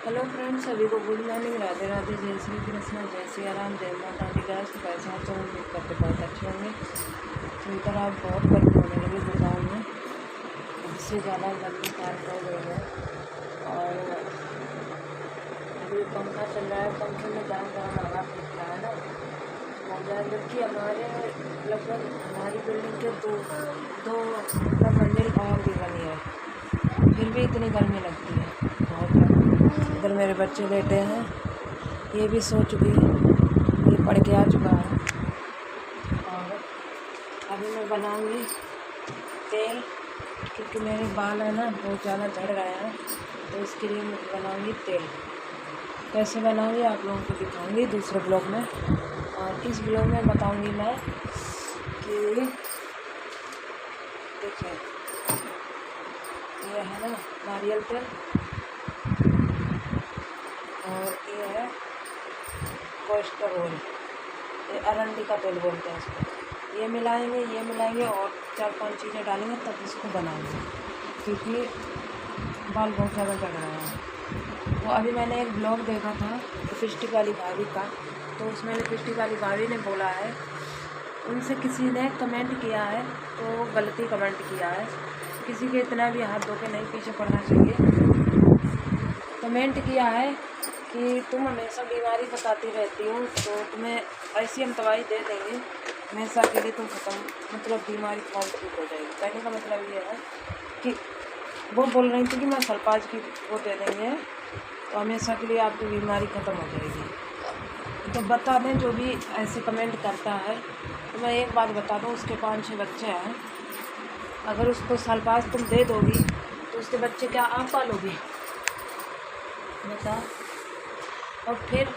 Hello friends, सभी को good morning. Radhe Radhe, जय श्री कृष्ण, जय श्री राम, जय माता दी। गैस तो कैसे हैं? तो उम्मीद करते बहुत अच्छे होंगे। तो इधर आप बहुत गर्मी होने लगी गुड़गांव में, इससे ज़्यादा गर्मी पार कर गई है। और अभी पंखा चल रहा है, पंखे में जहाँ जहाँ हवा फेंक रहा है ना, जबकि लगभग हमारी बिल्डिंग के दो मतलब मंजिल और भी बनी है, फिर भी इतनी गर्मी लगती है बहुत ज़्यादा। इधर मेरे बच्चे लेटे हैं, ये भी सो चुकी है, ये पढ़ के आ चुका है। और अभी मैं बनाऊंगी तेल, क्योंकि मेरे बाल है ना बहुत ज़्यादा झड़ रहे हैं, तो इसके लिए मैं बनाऊंगी तेल। कैसे बनाऊंगी आप लोगों को दिखाऊंगी दूसरे ब्लॉग में, और इस ब्लॉग में बताऊंगी मैं कि देखिए ये है ना नारियल तेल, और ये है कोस्टर ऑयल, ये अरंडी का तेल बोलते हैं इसको। ये मिलाएंगे और 4-5 चीज़ें डालेंगे, तब इसको बनाएंगे, क्योंकि बाल बहुत ज़्यादा झड़ रहे हैं। तो अभी मैंने एक ब्लॉग देखा था लिपस्टिक वाली भाभी का, तो उसमें लिपस्टिक वाली भाभी ने बोला है, उनसे किसी ने कमेंट किया है, तो गलती कमेंट किया है। किसी के इतना भी हाथ धो के नहीं पीछे पड़ना चाहिए। कमेंट किया है कि तुम हमेशा बीमारी बताती रहती हो, तो तुम्हें ऐसी हम दवाई दे देंगे हमेशा के लिए, तुम ख़त्म, मतलब बीमारी तुम्हारी ठीक हो जाएगी। कहने का मतलब ये है कि वो बोल रही थी कि मैं सल्फाज की वो दे देंगे, तो हमेशा के लिए आपकी बीमारी ख़त्म हो जाएगी। तो बता दें, जो भी ऐसे कमेंट करता है, तो मैं एक बात बता दूँ, उसके 5-6 बच्चे हैं, अगर उसको सल्फाज तुम दे दोगी तो उसके बच्चे क्या आप पालोगी बता। और फिर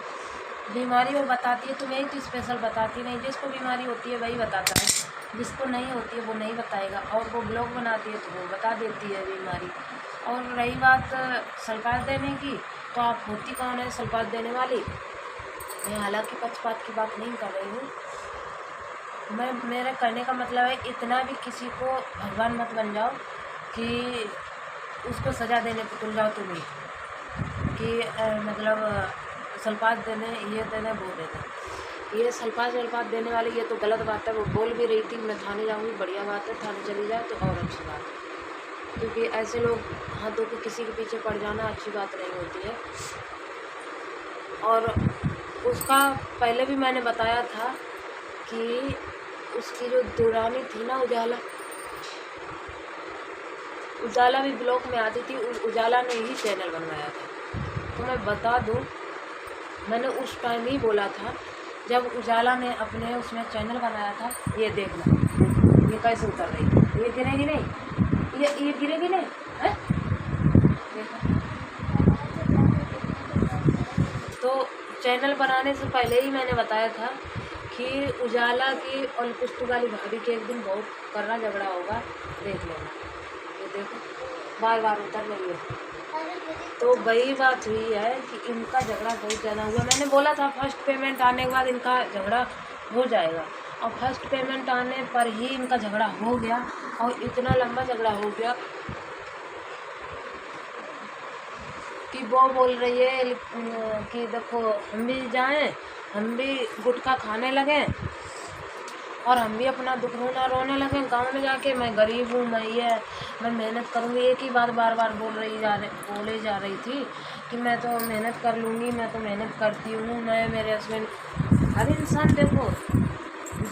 बीमारी वो बताती है, तुम्हें तो स्पेशल बताती नहीं, जिसको बीमारी होती है वही बताता है, जिसको नहीं होती है वो नहीं बताएगा। और वो ब्लॉग बनाती है तो वो बता देती है बीमारी। और रही बात सल्फाज देने की, तो आप होती कौन है सल्फाज देने वाली? मैं हालांकि पक्षपात की बात नहीं कर रही हूँ, मेरे कहने का मतलब है, इतना भी किसी को भगवान मत बन जाओ कि उसको सज़ा देने पर तुल जाओ तुम्हें, कि मतलब सल्फाज देने, ये देने, वो देने। ये सल्फाज वल्फाज देने वाले, ये तो गलत बात है। वो बोल भी रही थी मैं थाने जाऊंगी, बढ़िया बात है, थाने चली जाए तो और अच्छी बात है, क्योंकि ऐसे लोग हाथ धो के किसी के पीछे पड़ जाना अच्छी बात नहीं होती है। और उसका पहले भी मैंने बताया था कि उसकी जो दुरानी थी ना, उजाला भी ब्लॉग में आती थी, उजाला ने ही चैनल बनवाया था। तो मैं बता दूं, मैंने उस टाइम ही बोला था जब उजाला ने अपने उसमें चैनल बनाया था। ये देखना, ये कैसे उतर रही, ये गिरेगी नहीं, ये गिरेगी नहीं है, देखो। तो चैनल बनाने से पहले ही मैंने बताया था कि उजाला की और लिपस्टिक वाली भाभी के एक दिन बहुत करना झगड़ा होगा, देख लेना। ये देखो बार बार उतर रही है। तो वही बात हुई है कि इनका झगड़ा बहुत ज़्यादा हुआ। मैंने बोला था फर्स्ट पेमेंट आने के बाद इनका झगड़ा हो जाएगा, और फर्स्ट पेमेंट आने पर ही इनका झगड़ा हो गया, और इतना लंबा झगड़ा हो गया कि वो बोल रही है कि देखो हम भी जाएं, हम भी गुटखा खाने लगें, और हम भी अपना दुख रोने लगे गांव में जाके, मैं गरीब हूँ, मैं मेहनत करूँगी। एक ही बात बार बार बोले जा रही थी कि मैं तो मेहनत कर लूँगी, मैं तो मेहनत करती हूँ, मैं, मेरे हस्बैंड। हर इंसान, देखो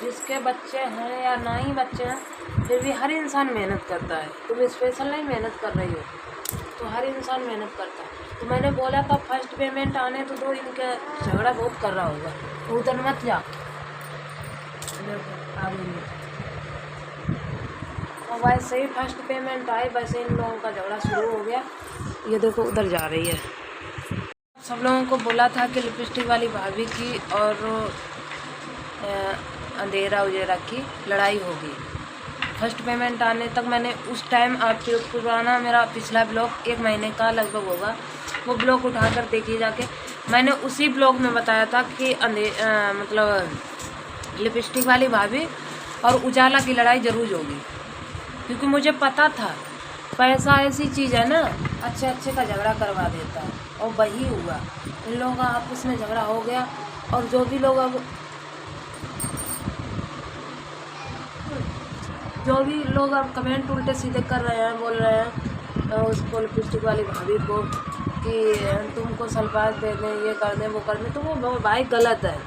जिसके बच्चे हैं या ना ही बच्चे हैं, फिर भी हर इंसान मेहनत करता है। तुम स्पेशल नहीं मेहनत कर रही हो, तो हर इंसान मेहनत करता है। तो मैंने बोला था फर्स्ट पेमेंट आने तो दो, इनका झगड़ा बहुत कर रहा होगा, तो उधर मत जा। और वैसे ही फर्स्ट पेमेंट आए, वैसे इन लोगों का झगड़ा शुरू हो गया। ये देखो उधर जा रही है। सब लोगों को बोला था कि लिपस्टिक वाली भाभी की और अंधेरा उजेरा की लड़ाई होगी। फर्स्ट पेमेंट आने तक मैंने उस टाइम, आपके पुराना मेरा पिछला ब्लॉग 1 महीने का लगभग होगा, वो ब्लॉग उठाकर देखिए जाके। मैंने उसी ब्लॉग में बताया था कि मतलब लिपस्टिक वाली भाभी और उजाला की लड़ाई ज़रूर होगी, क्योंकि मुझे पता था पैसा ऐसी चीज़ है ना अच्छे अच्छे का झगड़ा करवा देता है। और वही हुआ, इन लोगों का आपस में झगड़ा हो गया। और जो भी लोग अब कमेंट उल्टे सीधे कर रहे हैं, बोल रहे हैं उसको, लिपस्टिक वाली भाभी को, कि तुमको सलवार दे दें, ये कर दें, वो कर दें, तो वो भाई गलत है।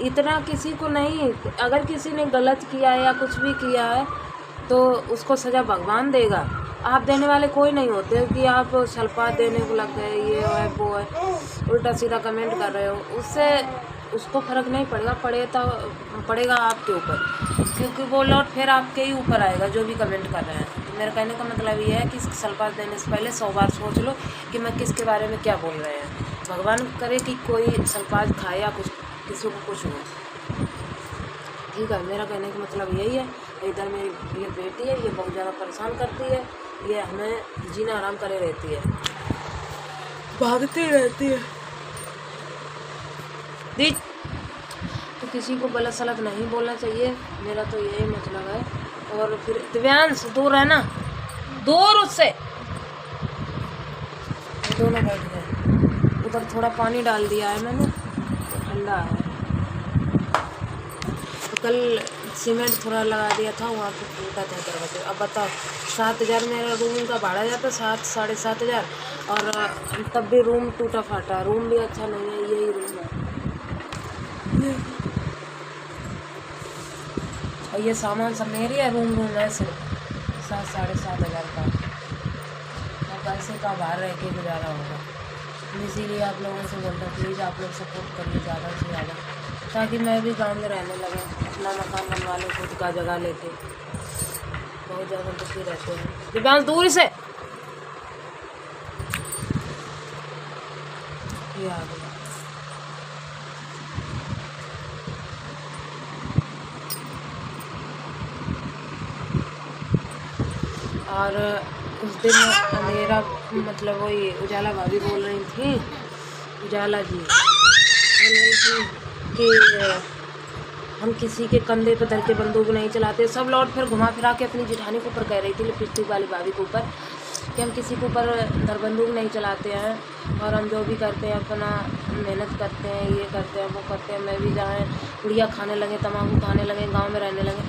इतना किसी को नहीं, अगर किसी ने गलत किया है या कुछ भी किया है तो उसको सज़ा भगवान देगा। आप देने वाले कोई नहीं होते कि आप सलपात देने को लग गए, ये है वो है, उल्टा सीधा कमेंट कर रहे हो, उससे उसको फ़र्क नहीं पड़ेगा, पड़ेगा आपके ऊपर, क्योंकि वो लौट फिर आपके ही ऊपर आएगा जो भी कमेंट कर रहे हैं। तो मेरा कहने का मतलब ये है कि सलपात देने से पहले 100 बार सोच लो कि मैं किसके बारे में क्या बोल रहे हैं। भगवान करे कि कोई सलपात खाए या कुछ किसी को कुछ हो, ठीक है। मेरा कहने का मतलब यही है। इधर मेरी ये बेटी है, ये बहुत ज़्यादा परेशान करती है, ये हमें जीना आराम करे रहती है, भागती रहती है। तो किसी को गलत सलत नहीं बोलना चाहिए, मेरा तो यही मतलब है। और फिर दिव्यांश दूर है ना, दूर उससे। दोनों बैठ गए, उधर थोड़ा पानी डाल दिया है मैंने, तो ठंडा है। तो कल सीमेंट थोड़ा लगा दिया था, वहाँ पे टूटा था दरवाजे। अब बताओ, 7,000 मेरा रूम का भाड़ा जाता, 7-7,500, और तब भी रूम टूटा फाटा। रूम भी अच्छा नहीं है, यही रूम है। और ये सामान सब मेरी है, रूम है सिर्फ 7-7,500 का। अब पैसे का बाहर रह के गुजारा होगा, इसीलिए आप लोगों से बोलता हूँ प्लीज़ आप लोग सपोर्ट करिए ज़्यादा से ज़्यादा, ताकि मैं भी गांव में रहने लगे, अपना मकान बनवा लूँ खुद का जगह लेके। बहुत ज़्यादा दुखी रहते हैं। दिव्यांश दूर से ये आ गया। और उस दिन मेरा मतलब वही उजाला भाभी बोल रही थी, उजाला जी बोल रही थी कि हम किसी के कंधे पर धर के बंदूक नहीं चलाते। सब लौट फिर घुमा फिरा के अपनी जेठानी के ऊपर कह रही थी, लिपस्टिक वाली भाभी के ऊपर, कि हम किसी के ऊपर धर बंदूक नहीं चलाते हैं, और हम जो भी करते हैं अपना मेहनत करते हैं, ये करते हैं वो करते हैं। मैं भी जाएँ पुड़िया खाने लगे, तम्बाकू खाने लगे, गांव में रहने लगे,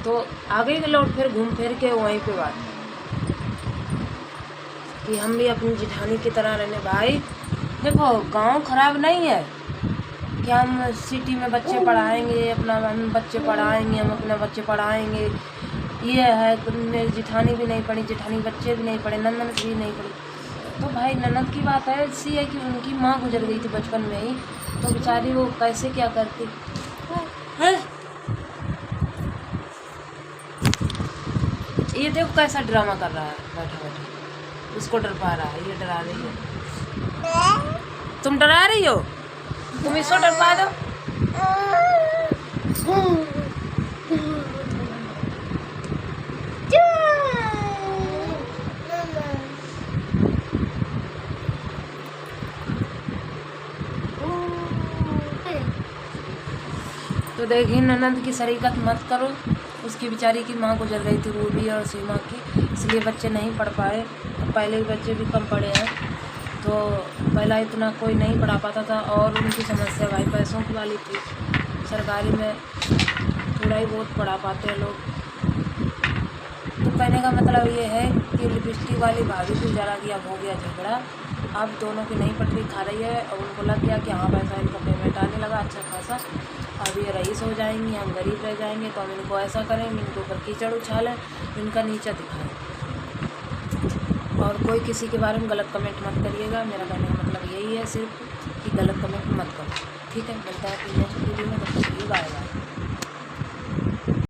तो आगे के लौट फिर घूम फिर के वहीं पे बात कि हम भी अपनी जेठानी की तरह रहने। भाई देखो, गांव खराब नहीं है कि हम सिटी में बच्चे पढ़ाएंगे, अपना हम बच्चे पढ़ाएंगे, हम अपने बच्चे पढ़ाएंगे, ये है। मेरी जेठानी भी नहीं पढ़ी, जेठानी बच्चे भी नहीं पढ़े, ननद भी नहीं पढ़ी। तो भाई ननद की बात है ऐसी है कि उनकी माँ गुजर गई थी बचपन में ही, तो बेचारी वो कैसे क्या करती है। ये देखो कैसा ड्रामा कर रहा है बैठा बैठा, उसको डर पा रहा है, ये डरा रही है। तुम डरा रही हो, तुम इसको डर पा दो। तो देखिए, ननद की शरीकत मत करो, उसकी बेचारी की माँ गुजर गई थी रूबी और सीमा की, इसलिए बच्चे नहीं पढ़ पाए। पहले भी बच्चे भी कम पढ़े हैं, तो पहला इतना कोई नहीं पढ़ा पाता था। और उनकी समस्या भाई पैसों की वाली थी, सरकारी में थोड़ा ही बहुत पढ़ा पाते हैं लोग। तो कहने का मतलब ये है कि लिपस्टिक वाली भाभी को जरा कि अब हो गया झगड़ा, अब दोनों की नहीं पटरी खा रही है, और उनको लग गया कि हाँ पैसा इनका पेमेंट आने लगा अच्छा खासा, अब ये रईस हो जाएंगी, हम गरीब रह जाएंगे, तो हम इनको ऐसा करेंगे, इनके ऊपर कीचड़ उछालें, इनका नीचा दिखाएं। और कोई किसी के बारे में गलत कमेंट मत करिएगा, मेरा कहने का मतलब यही है सिर्फ कि गलत कमेंट मत करो, ठीक है। मिलता है नेक्स्ट वीडियो में, तब तक बाय बाय।